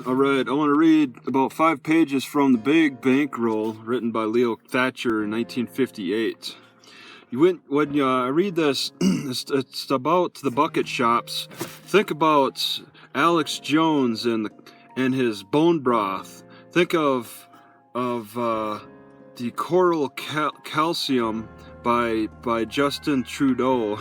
All right, I want to read about 5 pages from the Big Bankroll, written by Leo Katcher in 1958. When you read this, it's about the bucket shops. Think about Alex Jones and his bone broth. Think of the coral calcium by Justin Trudeau.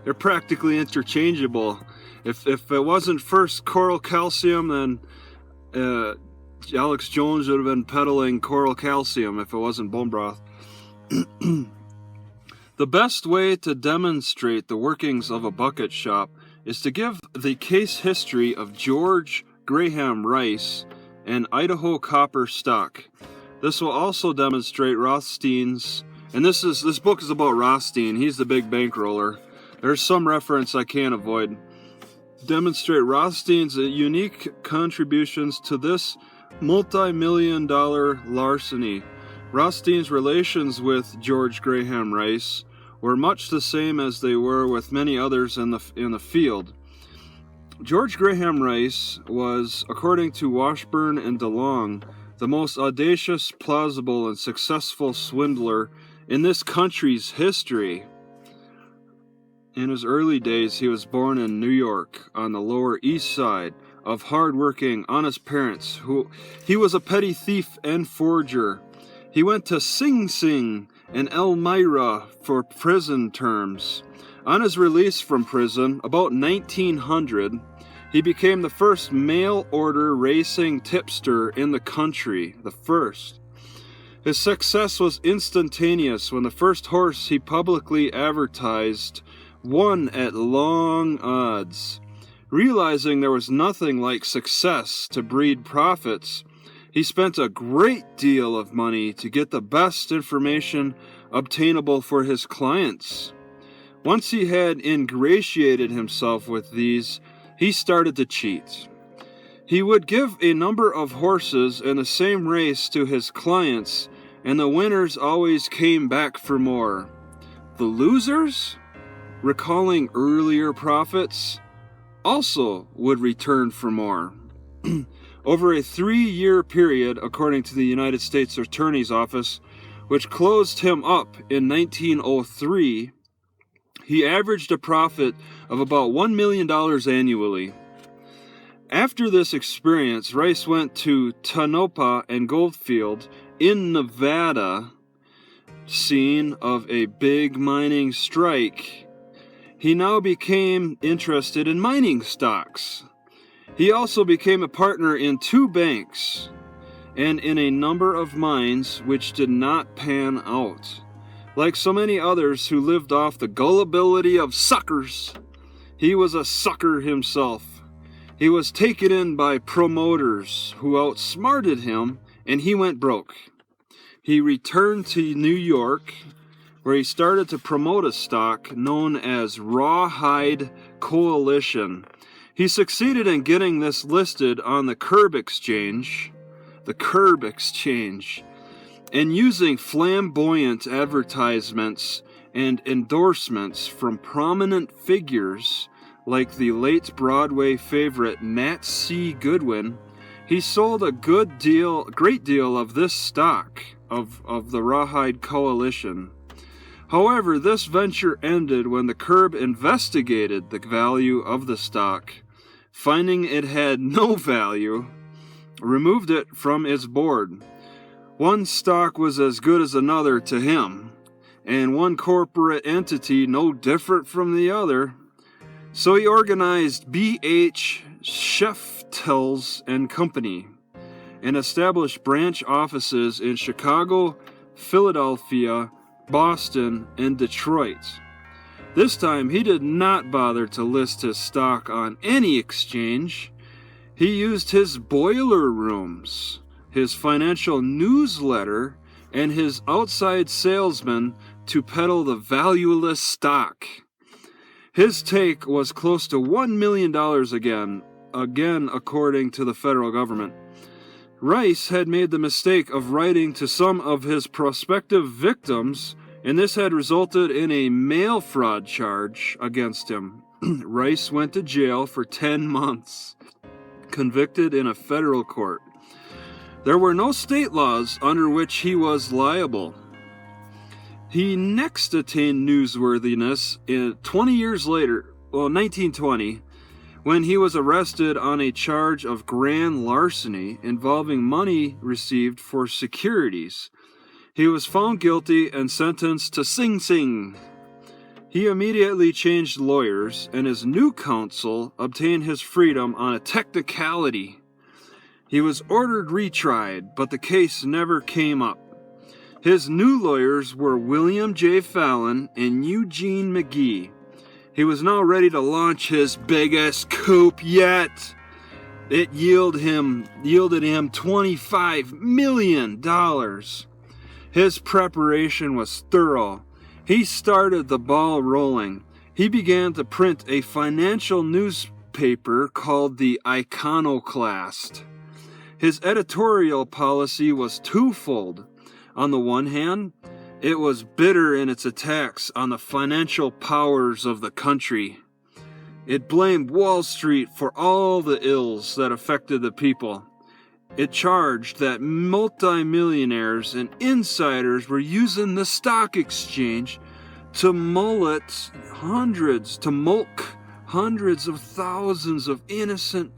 They're practically interchangeable. If it wasn't first coral calcium, then Alex Jones would have been peddling coral calcium if it wasn't bone broth. The best way to demonstrate the workings of a bucket shop is to give the case history of George Graham Rice and Idaho copper stock. This will also demonstrate Rothstein's, and this book is about Rothstein. He's the big bankroller. There's some reference I can't avoid. Demonstrate Rothstein's unique contributions to this multi-million-dollar larceny. Rothstein's relations with George Graham Rice were much the same as they were with many others in the field. George Graham Rice was, according to Washburn and DeLong, the most audacious, plausible, and successful swindler in this country's history. In his early days, he was born in New York on the Lower East Side of hard-working, honest parents. He was a petty thief and forger. He went to Sing Sing and Elmira for prison terms. On his release from prison, about 1900, he became the first mail-order racing tipster in the country, the first. His success was instantaneous when the first horse he publicly advertised won at long odds. Realizing there was nothing like success to breed profits, he spent a great deal of money to get the best information obtainable for his clients. Once he had ingratiated himself with these, he started to cheat. He would give a number of horses in the same race to his clients, and the winners always came back for more. The losers, recalling earlier profits, also would return for more. Over a 3-year period, according to the United States Attorney's Office, which closed him up in 1903, he averaged a profit of about $1 million annually. After this experience, Rice went to Tonopah and Goldfield in Nevada, scene of a big mining strike. He now became interested in mining stocks. He also became a partner in 2 banks and in a number of mines which did not pan out. Like so many others who lived off the gullibility of suckers, he was a sucker himself. He was taken in by promoters who outsmarted him, and he went broke. He returned to New York, where he started to promote a stock known as Rawhide Coalition. He succeeded in getting this listed on the Curb Exchange, and using flamboyant advertisements and endorsements from prominent figures like the late Broadway favorite Nat C. Goodwin, he sold a great deal of this stock of the Rawhide Coalition. However, this venture ended when the Curb investigated the value of the stock. Finding it had no value, removed it from its board. One stock was as good as another to him, and one corporate entity no different from the other. So he organized B.H. Sheftels and Company and established branch offices in Chicago, Philadelphia, Boston, and Detroit. This time, he did not bother to list his stock on any exchange. He used his boiler rooms, his financial newsletter, and his outside salesmen to peddle the valueless stock. His take was close to $1 million again according to the federal government. Rice had made the mistake of writing to some of his prospective victims, and this had resulted in a mail fraud charge against him. Rice went to jail for 10 months. convicted in a federal court. There were no state laws under which he was liable. He next attained newsworthiness 20 years later, 1920, when he was arrested on a charge of grand larceny involving money received for securities. He was found guilty and sentenced to Sing Sing. He immediately changed lawyers, and his new counsel obtained his freedom on a technicality. He was ordered retried, but the case never came up. His new lawyers were William J. Fallon and Eugene McGee. He was now ready to launch his biggest coup yet. It yielded him $25 million. His preparation was thorough. He started the ball rolling. He began to print a financial newspaper called the Iconoclast. His editorial policy was twofold. On the one hand, it was bitter in its attacks on the financial powers of the country. It blamed Wall Street for all the ills that affected the people. It charged that multimillionaires and insiders were using the stock exchange to mulct hundreds of thousands of innocent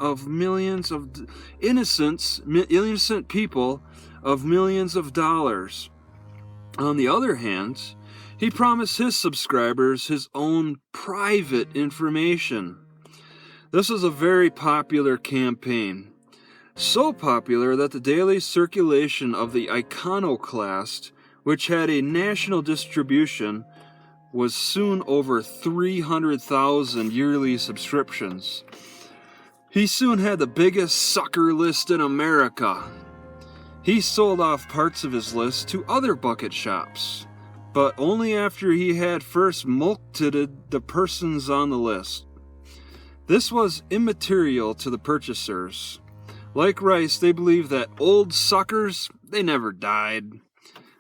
people of millions of dollars. On the other hand, he promised his subscribers his own private information. This was a very popular campaign. So popular that the daily circulation of the Iconoclast, which had a national distribution, was soon over 300,000 yearly subscriptions. He soon had the biggest sucker list in America. He sold off parts of his list to other bucket shops, but only after he had first mulcted the persons on the list. This was immaterial to the purchasers. Like Rice, they believed that old suckers, they never died.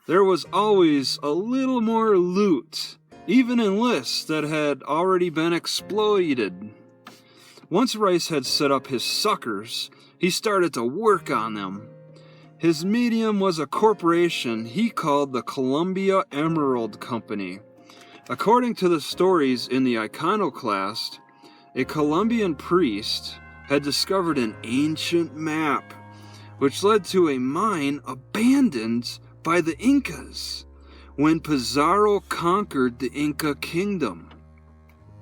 There was always a little more loot, even in lists that had already been exploited. Once Rice had set up his suckers, he started to work on them. His medium was a corporation he called the Columbia Emerald Company. According to the stories in the Iconoclast, a Colombian priest had discovered an ancient map, which led to a mine abandoned by the Incas when Pizarro conquered the Inca kingdom.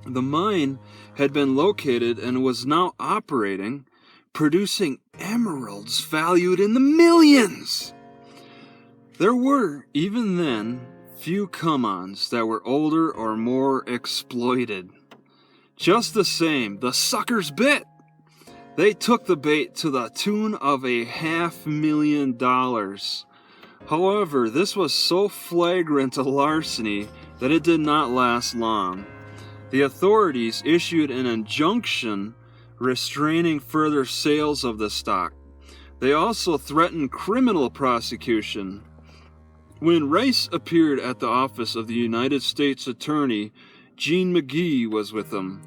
The mine had been located and was now operating, producing emeralds valued in the millions. There were, even then, few come-ons that were older or more exploited. Just the same, the suckers bit. They took the bait to the tune of $500,000. However, this was so flagrant a larceny that it did not last long. The authorities issued an injunction restraining further sales of the stock. They also threatened criminal prosecution. When Rice appeared at the office of the United States Attorney, Gene McGee was with him.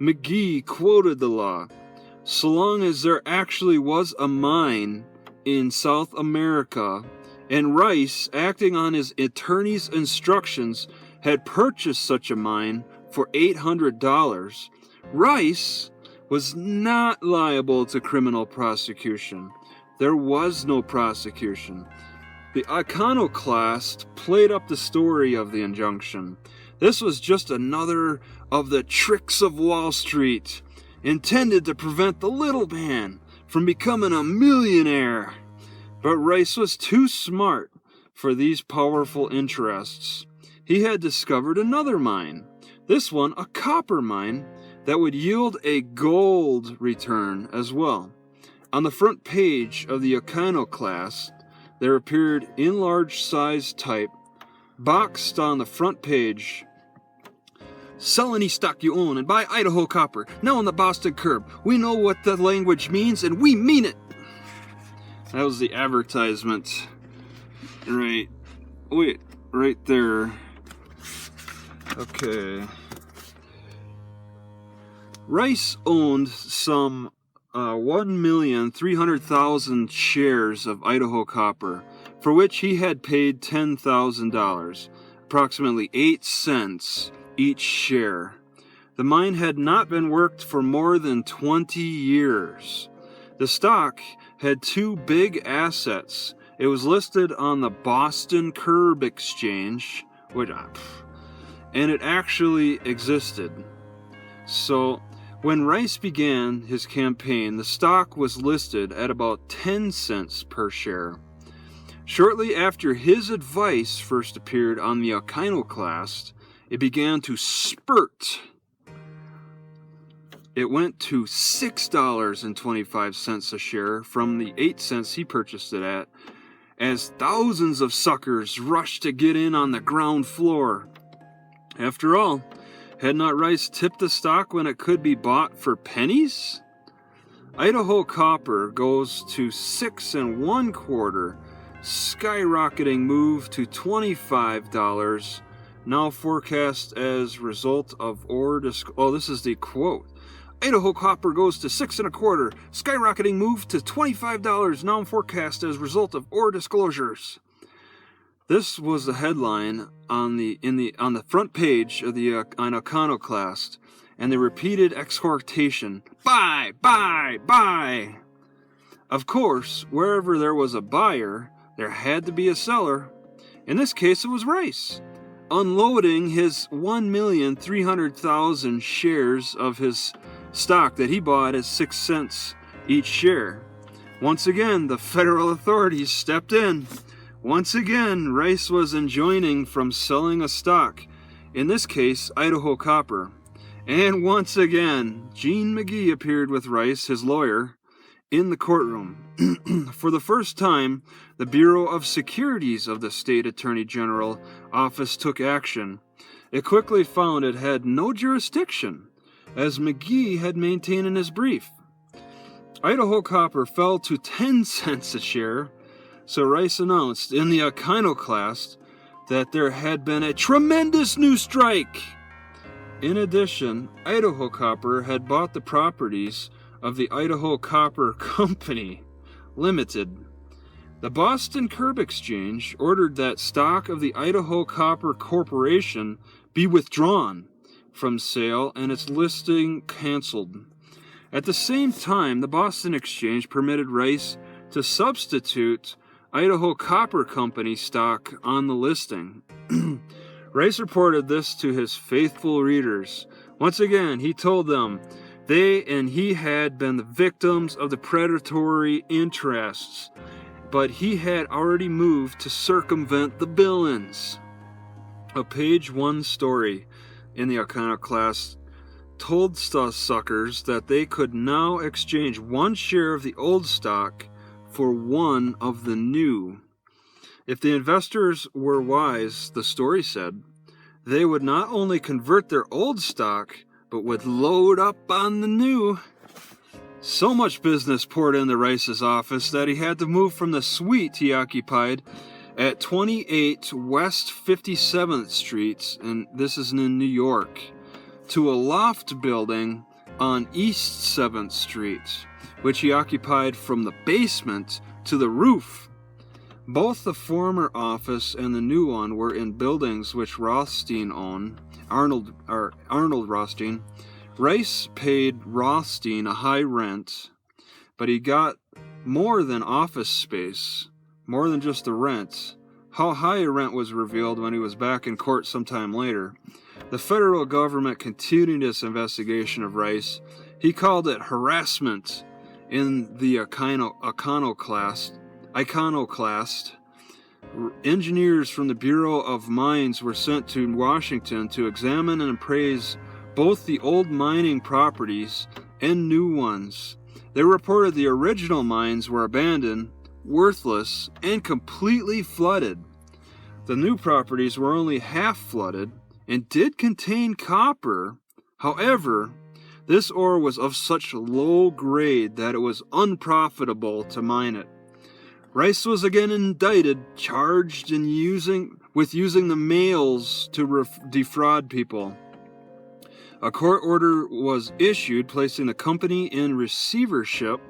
McGee quoted the law. So long as there actually was a mine in South America, and Rice, acting on his attorney's instructions, had purchased such a mine for $800, Rice was not liable to criminal prosecution. There was no prosecution. The Iconoclast played up the story of the injunction. This was just another of the tricks of Wall Street, intended to prevent the little man from becoming a millionaire. But Rice was too smart for these powerful interests. He had discovered another mine, this one a copper mine, that would yield a gold return as well. On the front page of the Iconoclast, there appeared in large size type, boxed on the front page, "Sell any stock you own and buy Idaho copper, now on the Boston curb. We know what the language means and we mean it." That was the advertisement. Right. Wait, right there. Okay. Rice owned some 1,300,000 shares of Idaho Copper, for which he had paid $10,000, approximately 8 cents each share. The mine had not been worked for more than 20 years. The stock had two big assets. It was listed on the Boston Curb Exchange, and it actually existed. So, when Rice began his campaign, the stock was listed at about 10 cents per share. Shortly after his advice first appeared on the iconoclast, it began to spurt. It went to $6.25 a share from the 8 cents he purchased it at, as thousands of suckers rushed to get in on the ground floor. After all, had not Rice tipped the stock when it could be bought for pennies? Idaho Copper goes to 6 1/4, skyrocketing move to $25, now forecast as result of ore this is the quote. Idaho Copper goes to 6 1/4, skyrocketing move to $25, now forecast as result of ore disclosures. This was the headline on the front page of the iconoclast, and the repeated exhortation, buy, buy, buy. Of course, wherever there was a buyer, there had to be a seller. In this case, it was Rice, unloading his 1,300,000 shares of his stock that he bought at 6 cents each share. Once again, the federal authorities stepped in. Once again, Rice was enjoined from selling a stock, in this case, Idaho Copper. And once again, Gene McGee appeared with Rice, his lawyer, in the courtroom. For the first time, the Bureau of Securities of the State Attorney General office took action. It quickly found it had no jurisdiction, as McGee had maintained in his brief. Idaho Copper fell to 10 cents a share, so Rice announced in the iconoclast that there had been a tremendous new strike. In addition, Idaho Copper had bought the properties of the Idaho Copper Company Limited. The Boston Curb Exchange ordered that stock of the Idaho Copper Corporation be withdrawn from sale and its listing canceled. At the same time, the Boston Exchange permitted Rice to substitute Idaho Copper Company stock on the listing. Rice reported this to his faithful readers. Once again, he told them they and he had been the victims of the predatory interests, but he had already moved to circumvent the villains. A page 1 story in the iconoclast told suckers that they could now exchange 1 share of the old stock for 1 of the new. If the investors were wise, the story said, they would not only convert their old stock, but would load up on the new. So much business poured into Rice's office that he had to move from the suite he occupied at 28 West 57th Street, and this is in New York, to a loft building on East 7th Street, which he occupied from the basement to the roof. Both the former office and the new one were in buildings which Rothstein owned, Arnold Rothstein. Rice paid Rothstein a high rent, but he got more than office space, more than just the rent. How high a rent was revealed when he was back in court sometime later. The federal government continued its investigation of Rice. He called it harassment in the iconoclast. Engineers from the Bureau of Mines were sent to Washington to examine and appraise both the old mining properties and new ones. They reported the original mines were abandoned, worthless, and completely flooded. The new properties were only half flooded and did contain copper. However, this ore was of such low grade that it was unprofitable to mine it. Rice was again indicted, charged with using the mails to defraud people. A court order was issued placing the company in receivership,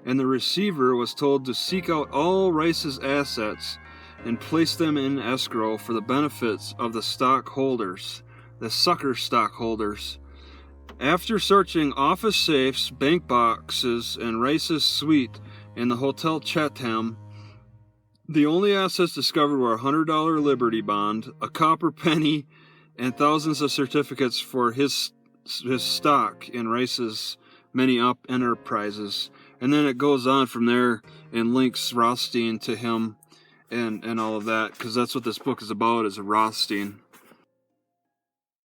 and the receiver was told to seek out all Rice's assets and place them in escrow for the benefits of the stockholders, the sucker stockholders. After searching office safes, bank boxes, and Rice's suite in the Hotel Chatham, the only assets discovered were a $100 Liberty Bond, a copper penny, and thousands of certificates for his stock in Rice's many enterprises. And then it goes on from there and links Rothstein to him and all of that, because that's what this book is about, is Rothstein.